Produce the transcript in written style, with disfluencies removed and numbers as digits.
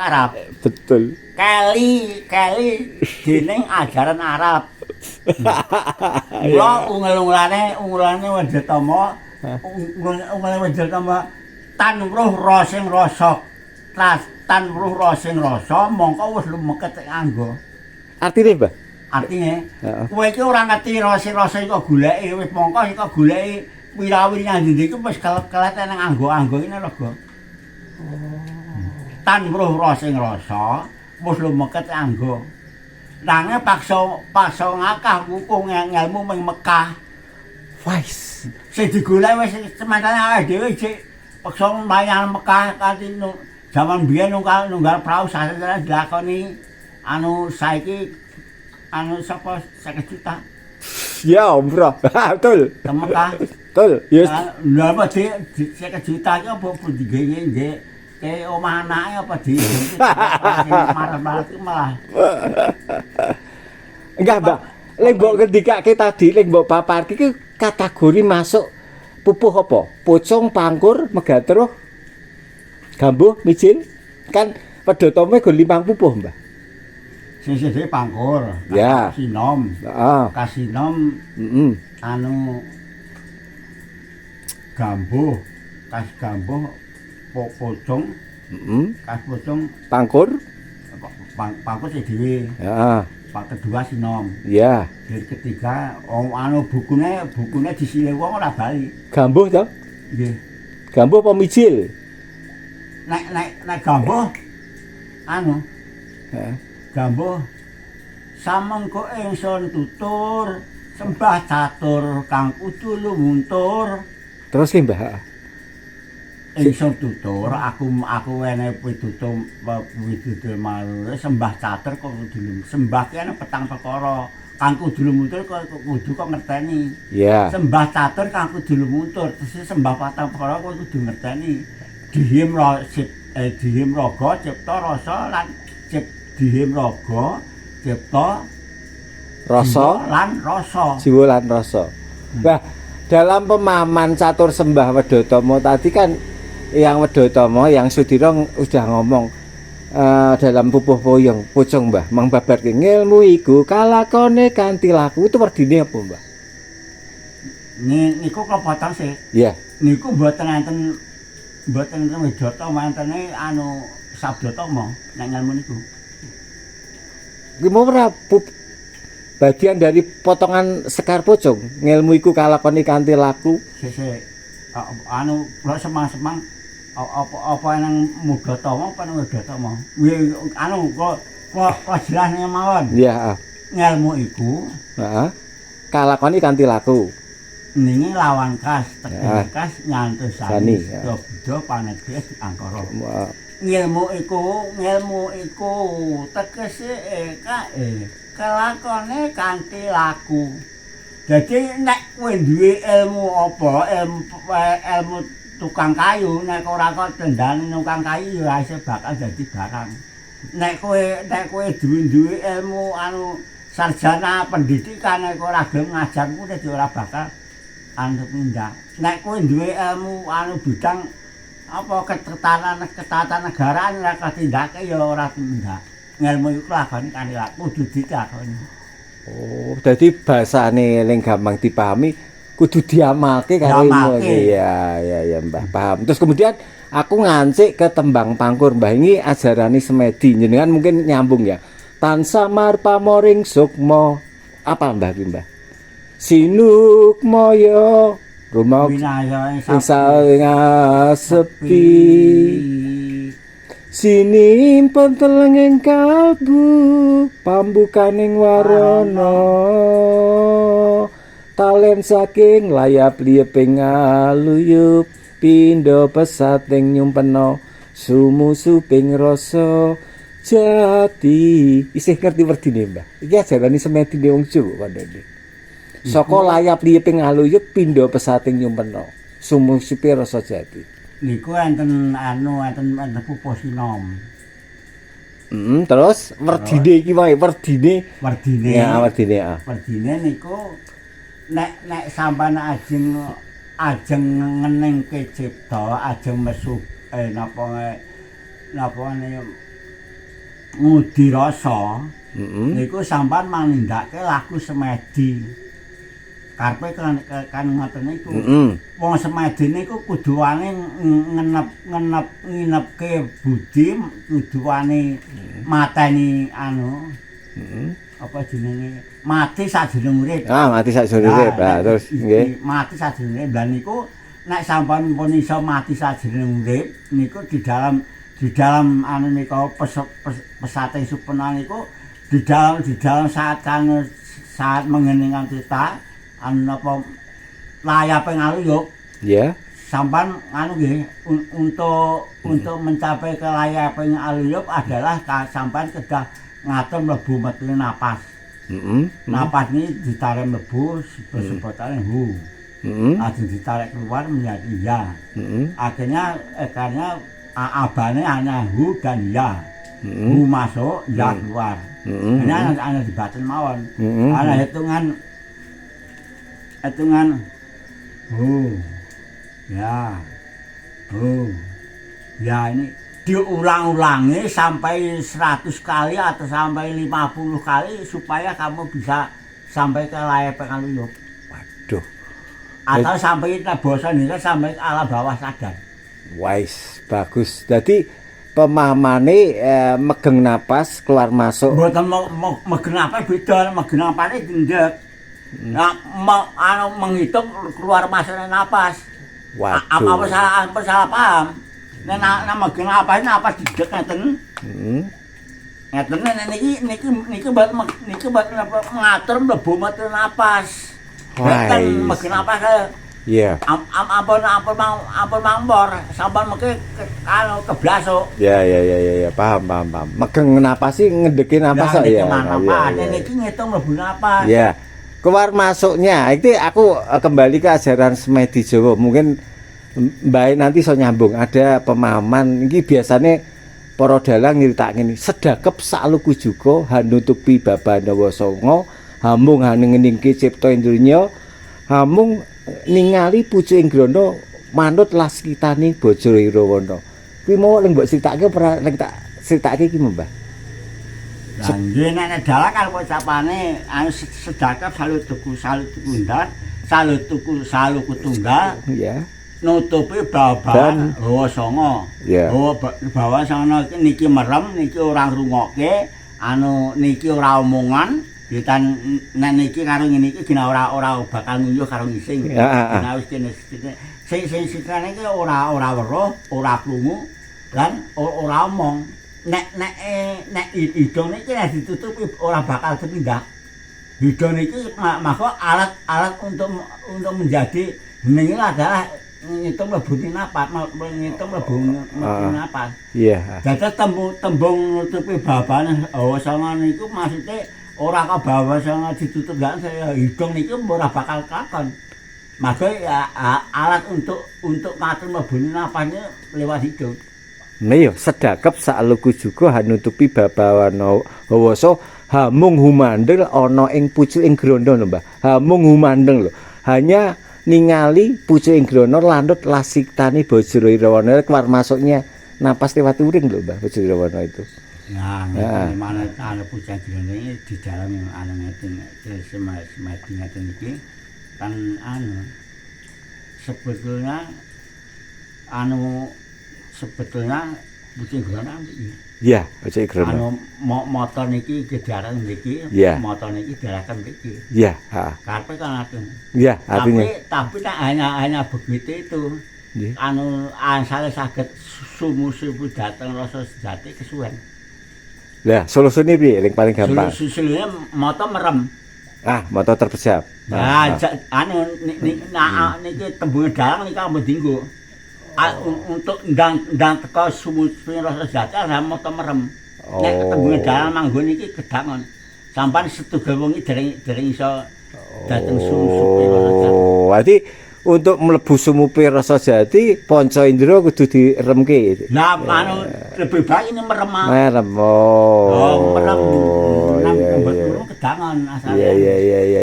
Arab. Betul. Kali dening ajaran Arab. Mula ungulane Wedhatama tan weruh rosing rasa. Tan weruh rosing rasa mongko wis lumeket anggo. Artine, Mbah? Artine, kowe iki ora ngerti rasa iku goleki, wis mongko iku goleki wirawiri ndi iku wis kelet nang anggo-anggo iki lho, Go. Tan weruh rosing rasa wis lumeket anggo. Nanging paksa ngakah wuku ngelmu ming Mekah. Wais. Sing digolek wis semantane awake dhewe sik paksa mbayang Mekah kanthi jaman biyen nunggal prau sasar dilakoni saiki sapa 50 juta. Ya, umroh. Betul. Ke Mekah. Betul. Yes. Lha apa 50 juta iki apa digawe nggih ke omah anake apa di marah-marah itu malah. Enggak, Mbak. Lek mbok ngendikake tadi, lek mbok paparke iki kategori masuk pupuh apa? Pucung, pangkur, megatruh, gambuh, mijil. Kan Wedhatama go 5 pupuh, Mbak. Sing sithik pangkur, Ya. Kasinom. Heeh. Kasinom gambuh, pocong, kas pocong, Pangkur? pangkur sing dhewe. Heeh. Pak kedua sinom. Iya. Dari ketiga bukune disilih wong ora bali. Gambuh to? Nggih. Gambuh apa mijil? Nek gambuh Heeh. gambuh samengko ingsun tutur sembah catur kang kudu lumuntur. Terus ki, Mbah? Ingsun tutur aku ene pitutur malu sembah catur kok kudu sembah ki ana petang perkara kang kudu lumuntur kok kudu kok ngerteni. Iya. Sembah catur kang kudu lumuntur terus sembah patang perkara kok kudu ngerteni. Dihim raga cipta rasa lan dihim raga cipta Rasa lan rasa. jiwa lan rasa. Nah, dalam pemahaman catur sembah Wedhatama tadi kan yang Wedhatama yang Sudira udah ngomong dalam pupuh poyong pucung, Mbah, mangbabarke ngilmu iku kalakone kanthi laku itu werdine apa, Mbah? Niku klepatan sih. Iya. Niku mboten enten Wedhatama entene Sabdatama nek ngelmu niku. Ki mau ora bagian dari potongan sekar pucung ngilmu iku kalakone kanthi laku. Sik lho semang-semang apa nang Mudhatama apa nang Wedhatama. Kok jelas ning mawon. Iya, Ngelmu iku heeh. Kalakone kanthi laku. ningi lawan kas, tegese kas nyantusani. Ya. Buddha panegih angkara. Wah. Ngilmu iku tegese kelakone kanthi laku. Jadi nek kowe duwe ilmu apa, ilmu tukang kayu, nek ora kok tendane tukang kayu ya iso bakal dadi barang. Nek kowe duwe ilmu sarjana pendidikan nek ora gelem ngajar kuwi dadi ora bakal pindah. Nek kowe duwe ilmu bidang apa ketatanegaraan ora ketindake ya ora pindah. Ngelmu iku lakoni kan kudu ditakoni. Oh, dadi basane ning gampang dipahami kudu diamalke karo ilmu. Iya, Mbah, paham. Terus kemudian aku ngancik ke tembang pangkur, Mbah. Ini ajarane Semedi. Jenengan mungkin nyambung ya. Tan samar pamoring sukma. Apa, Mbah, ki, Mbah? Sinuk moyo rumah ing sepi. Sinimpen telenging kalbu pambukaning warana talen saking layap liyeping aluyup pindha pesating nyumpena sumusuping rasa jati. Isih ngerti werdine, Mbah? Iki ajarane Semedine wong Jawa kandhane. Saka layap liyeping aluyup pindha pesating nyumpena sumusuping rasa jati. Niku enten pupuh sinom. Terus werdine iki wae, werdine. Ya, werdine. Werdine niku nek sampean ajeng ngeningke cipta, ajeng mesu napa ngudi rasa Heeh. niku sampean manindakake laku semedi. Karepe kan ngoten niku. Heeh. Wong semedi niku kudu wani nginepke budi, kudu wani mateni anu Heeh. apa jenenge mati sajroning urip. Ah, mati sakjroning urip. Ah, terus nggih. Mati sajroning urip. Lah niku nek sampean pun iso mati sajroning urip niku di dalam anu nika pesate supena niku di dalam saat mengeningan kita anu napa layape ngaluyuk Ya. sampan anu nggih untuk mencapai ke layape ngaluyuk adalah sampan kedah ngatur mlebu metu napas. Heeh. Napas ini ditarik mlebu sebotane hu. Heeh. Ajeng ditarik keluar menjadi ya. Heeh. Akhirnya abane hanya hu dan ya. Hu masuk, ya keluar. Hanya dibaten mawon. Ana hitungan hu. Ya. Hu. Ya ini diulang-ulangi sampai 100 kali atau sampai 50 kali supaya kamu bisa sampai ke layar pengaluyuk. Waduh. Atau sampai bosan ini sampai ala bawah sadar. Wais, bagus. Jadi pemamane megeng napas keluar masuk. Mboten megen napas beda, megen napase gendek. Nah, menghitung keluar masuknya napas. Waduh. Apa salah paham? Nek megen napas didek ngeten. Heeh. Ngeten niki buat ngatur mlebu metu napas. Kan megen napas Iya. ampun mangpor sampean mengke anu keblasuk. Ya, paham. Megeng napas sih ngedeki napas kok ya. Niki ngitung mlebu napas. Ya. Keluar masuknya. Itu aku kembali ke ajaran semedi Jawa. Mungkin Mbak nanti so nyambung. Ada pemahaman iki biasanya para dalang nyritakake ngene. Sedakep saluku juga hanutupi babanawa songo, hamung hanengeningke cipta indriya, hamung ningali pucuking grana manut laskitane Baja Irawana. Kuwi mau ning mbok critakake ora ning tak critakake iki Mbah. Lah nggih nek dalang kan pocapane anu sedekap salut tuku tunggal. Ya. Nutupi babahan hawa sanga. Ya. Hawa sanga niki merem, niki ora ngrungokke, anu niki ora omongan. Ditan nek niki karo ngene iki gina ora bakal nguyuh karo ngising. Nah wis kene sing sikane iki ora weruh, ora krungu lan ora omong. Nek hidung niki nek ditutupi ora bakal ketindak. Hidung niki makhluk alat untuk menjadi ini adalah ngitung mlebu napas, ngitung mlebu napas. Iya. Dadi tembung nutupi babane hawa sanga niku maksude ora kok bawa sanga ditutup gak saya hidung niki ora bakal kakon. Maka ya, alat untuk ngatur mlebu napasnya lewat hidung. Nah yo sedakep saluku juga hanutupi babawana hawasa hamung humandeng ana ing pucuking grana lho Mbah. Hamung humandeng lho. Hanya ningali pucuking grana landut lasiktane Baja Irawana keluar masuknya napas lewat uring lho Mbah Baja Irawana itu. Nah, mana ana pucuking grana ini di dalam anu ngeten semati ngeten iki kan anu sebetulnya pucuking grana iki. Iya, pucuking grana. Anu motor niki gedaran mriki, motor niki darakan mriki. Iya, heeh. Karepe kan ngaten. Iya, artinya. Tapi hanya begitu itu. Anu asale saged sumu-sumu dateng rasa sejati kesuwen. Lah, solusine piye ning paling gampang? Solusine motor merem. Ah, motor terpejam. Nah, anu niki tembunge dalang nika ampun dienggo. Untuk ndang teko sumu rasa sejati ana motor merem. Nek tembunge dalang manggon iki kedangon. Sampan setunggal wong iki dereng iso dateng sumu rasa sejati. Berarti untuk mlebu sumupe rasa jati panca indra kudu diremke. Lah anu lebih baik ini merem. Merem. Merem. Nang kedangon asale. Iya.